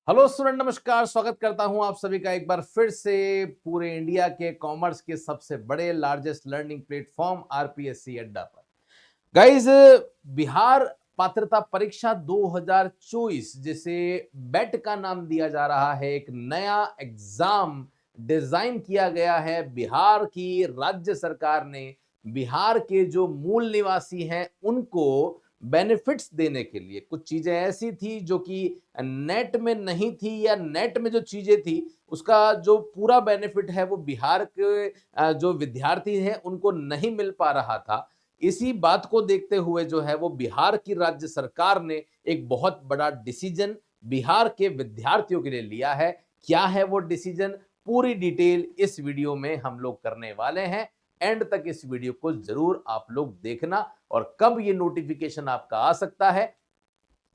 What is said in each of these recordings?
Hello student, नमस्कार। स्वागत करता हूं आप सभी का एक बार फिर से पूरे इंडिया के कॉमर्स के सबसे बड़े लार्जेस्ट लर्निंग प्लेटफॉर्म आरपीएससी अड्डा पर। गाइस, बिहार पात्रता परीक्षा 2024 जिसे बेट का नाम दिया जा रहा है, एक नया एग्जाम डिजाइन किया गया है। बिहार की राज्य सरकार ने बिहार के जो मूल निवासी हैं उनको बेनिफिट्स देने के लिए कुछ चीजें ऐसी थी जो कि नेट में नहीं थी, या नेट में जो चीजें थी उसका जो पूरा बेनिफिट है वो बिहार के जो विद्यार्थी हैं उनको नहीं मिल पा रहा था। इसी बात को देखते हुए जो है वो बिहार की राज्य सरकार ने एक बहुत बड़ा डिसीजन बिहार के विद्यार्थियों के लिए लिया है। क्या है वो डिसीजन, पूरी डिटेल इस वीडियो में हम लोग करने वाले हैं। एंड तक इस वीडियो को जरूर आप लोग देखना, और कब ये नोटिफिकेशन आपका आ सकता है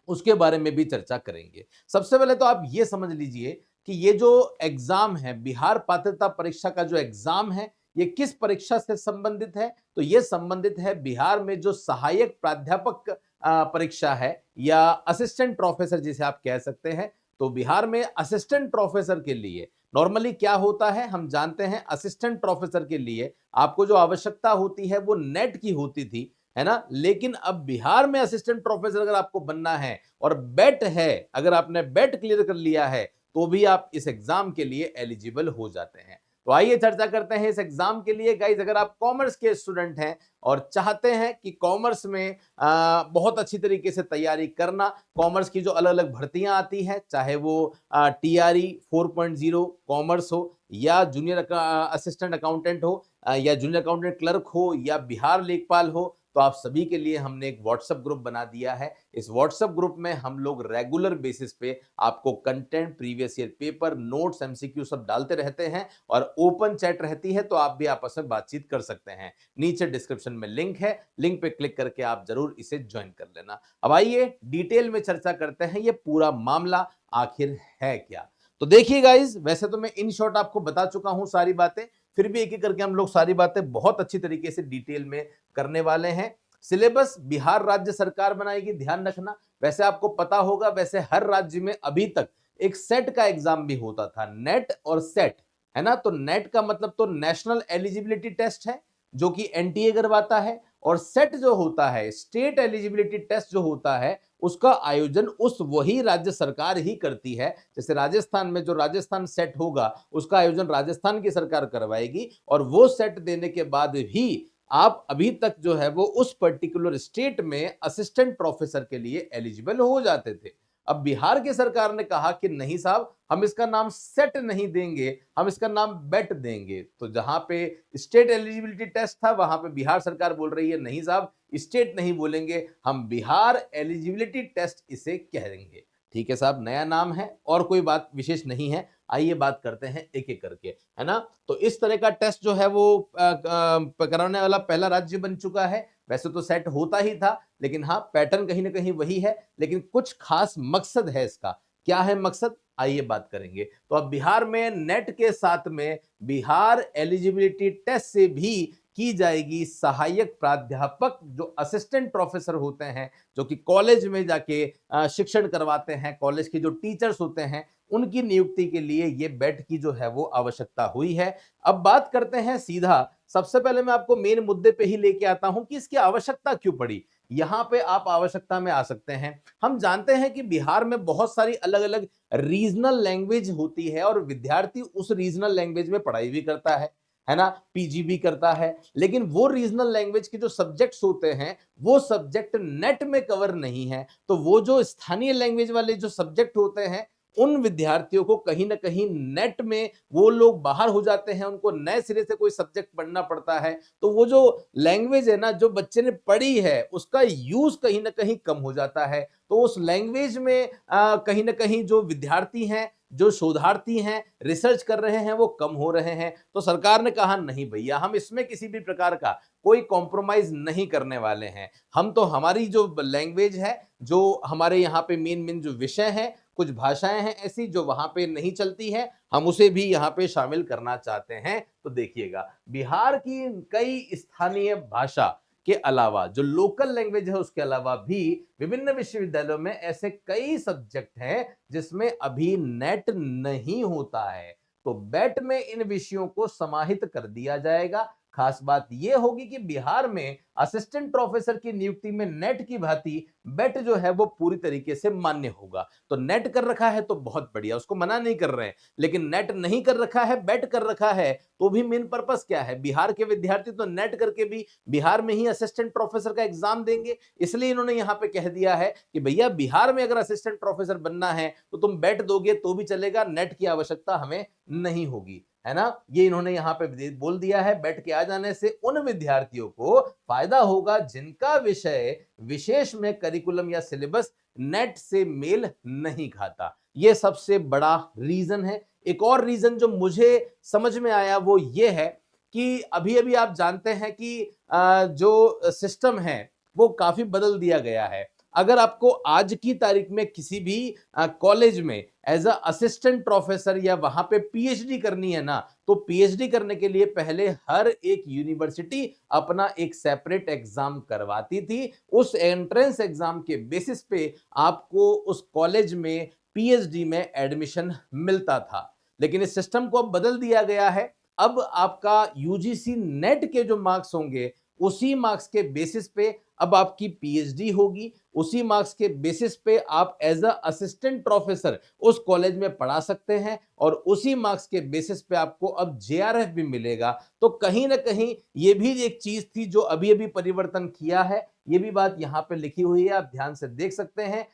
उसके बारे में भी चर्चा करेंगे। सबसे पहले तो आप ये समझ लीजिए कि ये जो एग्जाम है, बिहार पात्रता परीक्षा का जो एग्जाम है, ये किस परीक्षा से संबंधित है? तो ये संबंधित है बिहार में जो सहायक प्राध्यापक परीक्षा है, या असिस्टेंट प्रोफेसर जिसे आप कह सकते हैं। तो बिहार में असिस्टेंट प्रोफेसर के लिए नॉर्मली क्या होता है, हम जानते हैं असिस्टेंट प्रोफेसर के लिए आपको जो आवश्यकता होती है वो नेट की होती थी, है ना। लेकिन अब बिहार में असिस्टेंट प्रोफेसर अगर आपको बनना है और बेट है, अगर आपने बेट क्लियर कर लिया है तो भी आप इस एग्जाम के लिए एलिजिबल हो जाते हैं। तो आइए चर्चा करते हैं इस एग्जाम के लिए। गाइज, अगर आप कॉमर्स के स्टूडेंट हैं और चाहते हैं कि कॉमर्स में बहुत अच्छी तरीके से तैयारी करना, कॉमर्स की जो अलग अलग भर्तियां आती हैं, चाहे वो टीआरई 4.0 कॉमर्स हो, या जूनियर असिस्टेंट अकाउंटेंट हो, या जूनियर अकाउंटेंट क्लर्क हो, या बिहार लेखपाल हो, तो आप सभी के लिए हमने एक व्हाट्सएप ग्रुप बना दिया है। इस व्हाट्सएप ग्रुप में हम लोग रेगुलर बेसिस पे आपको content, previous year paper, notes, MCQ सब डालते रहते हैं, और ओपन चैट रहती है, तो आप भी आपस में बातचीत कर सकते हैं। नीचे डिस्क्रिप्शन में लिंक है, लिंक पे क्लिक करके आप जरूर इसे ज्वाइन कर लेना। अब आइए डिटेल में चर्चा करते हैं ये पूरा मामला आखिर है क्या। तो देखिए गाइज, वैसे तो मैं इन शॉर्ट आपको बता चुका हूं सारी बातें, फिर भी एक एक करके हम लोग सारी बातें बहुत अच्छी तरीके से डिटेल में करने वाले हैं। सिलेबस बिहार राज्य सरकार बनाएगी, ध्यान रखना। वैसे आपको पता होगा, वैसे हर राज्य में अभी तक एक सेट का एग्जाम भी होता था, नेट और सेट, है ना। तो नेट का मतलब तो नेशनल एलिजिबिलिटी टेस्ट है जो कि एनटीए करवाता है, और सेट जो होता है, स्टेट एलिजिबिलिटी टेस्ट जो होता है, उसका आयोजन उस वही राज्य सरकार ही करती है। जैसे राजस्थान में जो राजस्थान सेट होगा उसका आयोजन राजस्थान की सरकार करवाएगी, और वो सेट देने के बाद भी आप अभी तक जो है वो उस पर्टिकुलर स्टेट में असिस्टेंट प्रोफेसर के लिए एलिजिबल हो जाते थे। अब बिहार की सरकार ने कहा कि नहीं साहब, हम इसका नाम सेट नहीं देंगे, हम इसका नाम बेट देंगे। तो जहां पे स्टेट एलिजिबिलिटी टेस्ट था, वहां पे बिहार सरकार बोल रही है नहीं साहब, स्टेट नहीं बोलेंगे, हम बिहार एलिजिबिलिटी टेस्ट इसे कहेंगे। ठीक है साहब, नया नाम है और कोई बात विशेष नहीं है। आइए बात करते हैं एक एक करके, है ना। तो इस तरह का टेस्ट जो है वो कराने वाला पहला राज्य बन चुका है। वैसे तो सेट होता ही था, लेकिन हाँ, पैटर्न कहीं ना कहीं वही है, लेकिन कुछ खास मकसद है इसका। क्या है मकसद, आइए बात करेंगे। तो अब बिहार में नेट के साथ में बिहार एलिजिबिलिटी टेस्ट से भी की जाएगी सहायक प्राध्यापक, जो असिस्टेंट प्रोफेसर होते हैं, जो कि कॉलेज में जाके शिक्षण करवाते हैं, कॉलेज के जो टीचर्स होते हैं उनकी नियुक्ति के लिए ये बेट की जो है वो आवश्यकता हुई है। अब बात करते हैं सीधा, सबसे पहले मैं आपको मेन मुद्दे पे ही लेके आता हूं कि इसकी आवश्यकता क्यों पड़ी। यहां पे आप आवश्यकता में आ सकते हैं। हम जानते हैं कि बिहार में बहुत सारी अलग अलग रीजनल लैंग्वेज होती है, और विद्यार्थी उस रीजनल लैंग्वेज में पढ़ाई भी करता है ना, पीजी भी करता है। लेकिन वो रीजनल लैंग्वेज के जो सब्जेक्ट्स होते हैं वो सब्जेक्ट नेट में कवर नहीं है। तो वो जो स्थानीय लैंग्वेज वाले जो सब्जेक्ट होते हैं, उन विद्यार्थियों को कहीं ना कहीं नेट में वो लोग बाहर हो जाते हैं, उनको नए सिरे से कोई सब्जेक्ट पढ़ना पड़ता है। तो वो जो लैंग्वेज है ना, जो बच्चे ने पढ़ी है, उसका यूज कहीं ना कहीं कम हो जाता है। तो उस लैंग्वेज में कहीं ना कहीं जो विद्यार्थी हैं, जो शोधार्थी हैं, रिसर्च कर रहे हैं, वो कम हो रहे हैं। तो सरकार ने कहा नहीं भैया, हम इसमें किसी भी प्रकार का कोई कॉम्प्रोमाइज नहीं करने वाले हैं। हम तो हमारी जो लैंग्वेज है, जो हमारे यहाँ पे मेन मेन जो विषय है, कुछ भाषाएं हैं ऐसी जो वहां पे नहीं चलती है, हम उसे भी यहाँ पे शामिल करना चाहते हैं। तो देखिएगा, बिहार की कई स्थानीय भाषा के अलावा, जो लोकल लैंग्वेज है उसके अलावा भी विभिन्न विश्वविद्यालयों में ऐसे कई सब्जेक्ट हैं जिसमें अभी नेट नहीं होता है। तो बेट में इन विषयों को समाहित कर दिया जाएगा। खास बात यह होगी कि बिहार में असिस्टेंट प्रोफेसर की नियुक्ति में नेट की भांति बेट जो है वो पूरी तरीके से मान्य होगा। तो नेट कर रखा है तो बहुत बढ़िया, उसको मना नहीं कर रहे हैं, लेकिन नेट नहीं कर रखा है, बेट कर रखा है, तो भी मेन पर्पस क्या है? बिहार के विद्यार्थी तो नेट करके भी बिहार में ही असिस्टेंट प्रोफेसर का एग्जाम देंगे। इसलिए इन्होंने यहां पे कह दिया है कि भैया बिहार में अगर असिस्टेंट प्रोफेसर बनना है तो तुम बेट दोगे तो भी चलेगा, नेट की आवश्यकता हमें नहीं होगी, है ना। ये इन्होंने यहां पे बोल दिया है। बेट के आ जाने से उन विद्यार्थियों को फायदा होगा जिनका विषय विशेष में करिकुलम या सिलेबस नेट से मेल नहीं खाता। ये सबसे बड़ा रीजन है। एक और रीजन जो मुझे समझ में आया वो ये है कि अभी अभी आप जानते हैं कि जो सिस्टम है वो काफी बदल दिया गया है। अगर आपको आज की तारीख में किसी भी कॉलेज में एज अ असिस्टेंट प्रोफेसर या वहां पे पीएचडी करनी है ना, तो पीएचडी करने के लिए पहले हर एक यूनिवर्सिटी अपना एक सेपरेट एग्जाम करवाती थी। उस एंट्रेंस एग्जाम के बेसिस पे आपको उस कॉलेज में पीएचडी में एडमिशन मिलता था। लेकिन इस सिस्टम को अब बदल दिया गया है। अब आपका यूजीसी नेट के जो मार्क्स होंगे उसी मार्क्स के बेसिस पे अब आपकी पीएचडी होगी। उसी मार्क्स के बेसिस पे आप एज अ असिस्टेंट प्रोफेसर उस कॉलेज में पढ़ा सकते हैं और उसी मार्क्स के बेसिस पे आपको अब जेआरएफ भी मिलेगा। तो कहीं ना कहीं ये भी एक चीज थी जो अभी अभी परिवर्तन किया है। ये भी बात यहाँ पे लिखी हुई है, आप ध्यान से देख सकते हैं।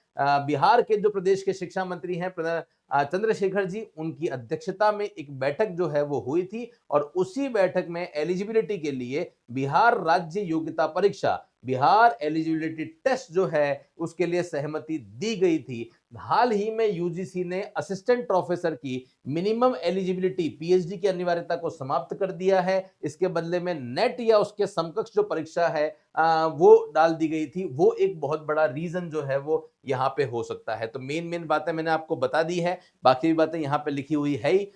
बिहार के जो प्रदेश के शिक्षा मंत्री हैं चंद्रशेखर जी, उनकी अध्यक्षता में एक बैठक जो है वो हुई थी और उसी बैठक में एलिजिबिलिटी के लिए बिहार राज्य योग्यता परीक्षा, बिहार एलिजिबिलिटी टेस्ट जो है उसके लिए सहमति दी गई थी। हाल ही में यूजीसी ने असिस्टेंट प्रोफेसर की मिनिमम एलिजिबिलिटी पीएचडी की अनिवार्यता को समाप्त कर दिया है। इसके बदले में नेट या उसके समकक्ष जो परीक्षा है वो डाल दी गई थी। वो एक बहुत बड़ा रीजन जो है वो यहाँ पे हो सकता है। तो मेन बातें मैंने आपको बता दी है, बाकी भी बातें यहाँ पे लिखी हुई है ही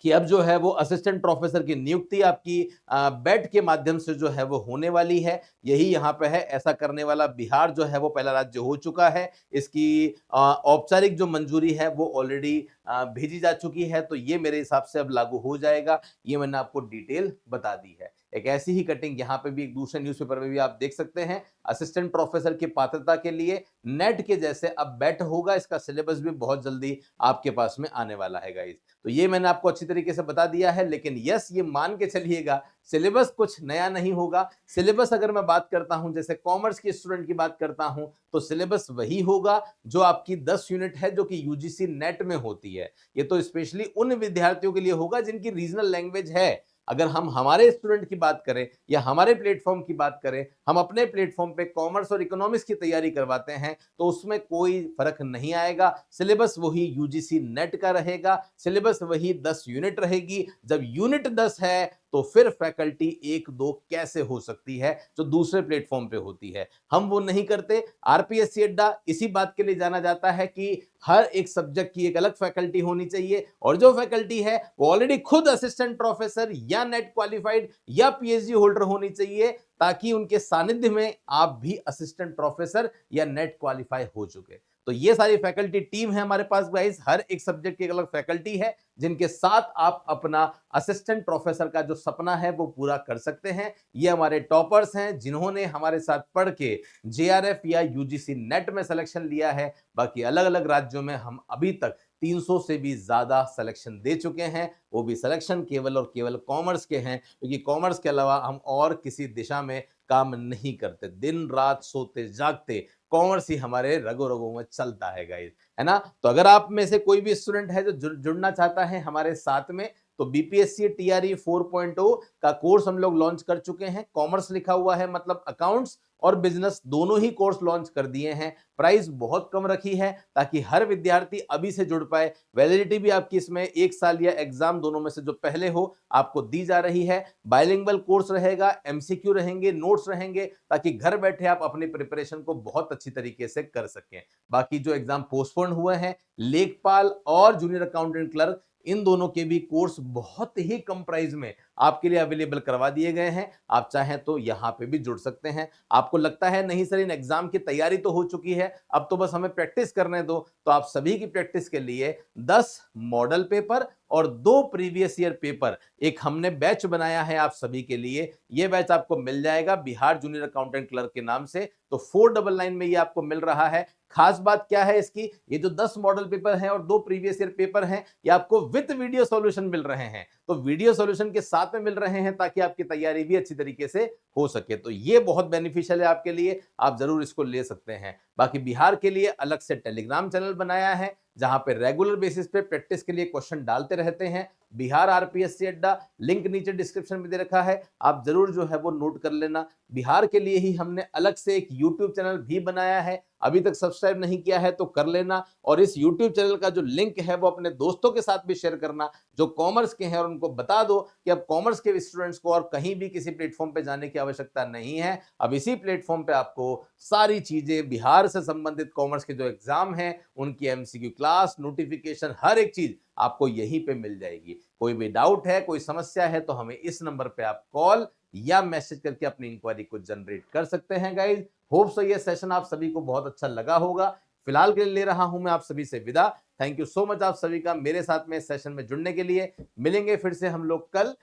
कि अब जो है वो असिस्टेंट प्रोफेसर की नियुक्ति आपकी बेट के माध्यम से जो है वो होने वाली है। यही यहाँ पे है। ऐसा करने वाला बिहार जो है वो पहला राज्य हो चुका है। इसकी औपचारिक जो मंजूरी है वो ऑलरेडी भेजी जा चुकी है। तो ये मेरे हिसाब से अब लागू हो जाएगा। ये मैंने आपको डिटेल बता दी है। एक ऐसी ही कटिंग यहाँ पे भी एक दूसरे न्यूज़पेपर में भी आप देख सकते हैं। असिस्टेंट प्रोफेसर की पात्रता के लिए नेट के जैसे अब बेट होगा। इसका सिलेबस भी बहुत जल्दी आपके पास में आने वाला है गाइस। तो ये मैंने आपको अच्छी तरीके से बता दिया है। लेकिन यस, ये मान के चलिएगा सिलेबस कुछ नया नहीं होगा। सिलेबस अगर मैं बात करता हूं, जैसे कॉमर्स के स्टूडेंट की बात करता हूं, तो सिलेबस वही होगा जो आपकी 10 यूनिट है जो कि यूजीसी नेट में होती है। ये तो स्पेशली उन विद्यार्थियों के लिए होगा जिनकी रीजनल लैंग्वेज है। अगर हम हमारे स्टूडेंट की बात करें या हमारे प्लेटफॉर्म की बात करें, हम अपने प्लेटफॉर्म पे कॉमर्स और इकोनॉमिक्स की तैयारी करवाते हैं, तो उसमें कोई फर्क नहीं आएगा। सिलेबस वही यूजीसी नेट का रहेगा। सिलेबस वही 10 यूनिट रहेगी। जब यूनिट 10 है तो फिर फैकल्टी 1-2 कैसे हो सकती है जो दूसरे प्लेटफॉर्म पे होती है? हम वो नहीं करते। आरपीएससी अड्डा इसी बात के लिए जाना जाता है कि हर एक सब्जेक्ट की एक अलग फैकल्टी होनी चाहिए और जो फैकल्टी है वो ऑलरेडी खुद असिस्टेंट प्रोफेसर या नेट क्वालिफाइड या पीएचडी होल्डर होनी चाहिए, ताकि उनके सानिध्य में आप भी असिस्टेंट प्रोफेसर या नेट क्वालिफाई हो चुके। तो ये सारी फैकल्टी टीम है हमारे पास गाइस। हर एक सब्जेक्ट की एक अलग फैकल्टी है जिनके साथ आप अपना असिस्टेंट प्रोफेसर का जो सपना है वो पूरा कर सकते हैं। ये हमारे टॉपर्स हैं जिन्होंने हमारे साथ पढ़ के जेआरएफ या यूजीसी नेट में सिलेक्शन लिया है। बाकी अलग अलग राज्यों में हम अभी तक 300 से भी ज्यादा सिलेक्शन दे चुके हैं। वो भी सिलेक्शन केवल और केवल कॉमर्स के हैं, क्योंकि कॉमर्स के अलावा हम और किसी दिशा में काम नहीं करते। दिन रात सोते जागते कॉमर्स ही हमारे रगों रगों में चलता है गाइस, है ना। तो अगर आप में से कोई भी स्टूडेंट है जो जुड़ना चाहता है हमारे साथ में, तो बीपीएससी टीआरई 4.0 का कोर्स हम लोग लॉन्च कर चुके हैं। कॉमर्स लिखा हुआ है, मतलब अकाउंट्स और बिजनेस दोनों ही कोर्स लॉन्च कर दिए हैं। प्राइस बहुत कम रखी है ताकि हर विद्यार्थी अभी से जुड़ पाए। वैलिडिटी भी आपकी इसमें 1 साल या एग्जाम दोनों में से जो पहले हो आपको दी जा रही है। बाइलिंगुअल कोर्स रहेगा, एमसीक्यू रहेंगे, नोट्स रहेंगे, ताकि घर बैठे आप अपनी प्रिपरेशन को बहुत अच्छी तरीके से कर सकें। बाकी जो एग्जाम पोस्टपोन हुए हैं, लेखपाल और जूनियर अकाउंटेंट क्लर्क, इन दोनों के भी कोर्स बहुत ही कम प्राइस में आपके लिए अवेलेबल करवा दिए गए हैं। आप चाहें तो यहाँ पे भी जुड़ सकते हैं। आपको लगता है नहीं सर इन एग्जाम की तैयारी तो हो चुकी है, अब तो बस हमें प्रैक्टिस करने दो, तो आप सभी की प्रैक्टिस के लिए 10 मॉडल पेपर और 2 प्रीवियस ईयर पेपर एक हमने बैच बनाया है आप सभी के लिए। ये बैच आपको मिल जाएगा बिहार जूनियर अकाउंटेंट क्लर्क के नाम से, तो 499 में ये आपको मिल रहा है। खास बात क्या है इसकी, ये जो 10 मॉडल पेपर हैं और 2 प्रीवियस ईयर पेपर हैं, ये आपको विद वीडियो सॉल्यूशन मिल रहे हैं। तो वीडियो सॉल्यूशन के साथ में मिल रहे हैं ताकि आपकी तैयारी भी अच्छी तरीके से हो सके। तो ये बहुत बेनिफिशियल है आपके लिए, आप जरूर इसको ले सकते हैं। बाकी बिहार के लिए अलग से टेलीग्राम चैनल बनाया है जहां पे रेगुलर बेसिस पे प्रैक्टिस के लिए क्वेश्चन डालते रहते हैं। बिहार आरपीएससी अड्डा, लिंक नीचे डिस्क्रिप्शन में दे रखा है, आप जरूर जो है वो नोट कर लेना। बिहार के लिए ही हमने अलग से एक यूट्यूब चैनल भी बनाया है, अभी तक सब्सक्राइब नहीं किया है तो कर लेना। और इस यूट्यूब चैनल का जो लिंक है वो अपने दोस्तों के साथ भी शेयर करना जो कॉमर्स के हैं, और उनको बता दो कि अब कॉमर्स के स्टूडेंट्स को और कहीं भी किसी प्लेटफॉर्म पे जाने की आवश्यकता नहीं है। अब इसी प्लेटफॉर्म पे आपको सारी चीजें बिहार से संबंधित कॉमर्स के जो एग्जाम हैं उनकी एमसीक्यू क्लास, नोटिफिकेशन, हर एक चीज आपको यहीं पे मिल जाएगी। कोई भी डाउट है, कोई समस्या है तो हमें इस नंबर पे आप कॉल या मैसेज करके अपनी इंक्वायरी को जनरेट कर सकते हैं। गाइज होप सो ये सेशन आप सभी को बहुत अच्छा लगा होगा। फिलहाल के लिए ले रहा हूं मैं आप सभी से विदा। थैंक यू सो मच आप सभी का मेरे साथ में सेशन में जुड़ने के लिए। मिलेंगे फिर से हम लोग कल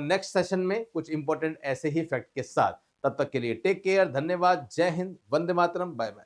नेक्स्ट सेशन में कुछ इंपॉर्टेंट ऐसे ही फैक्ट के साथ। तब तक के लिए टेक केयर, धन्यवाद, जय हिंद, वंदे मातरम, बाय बाय।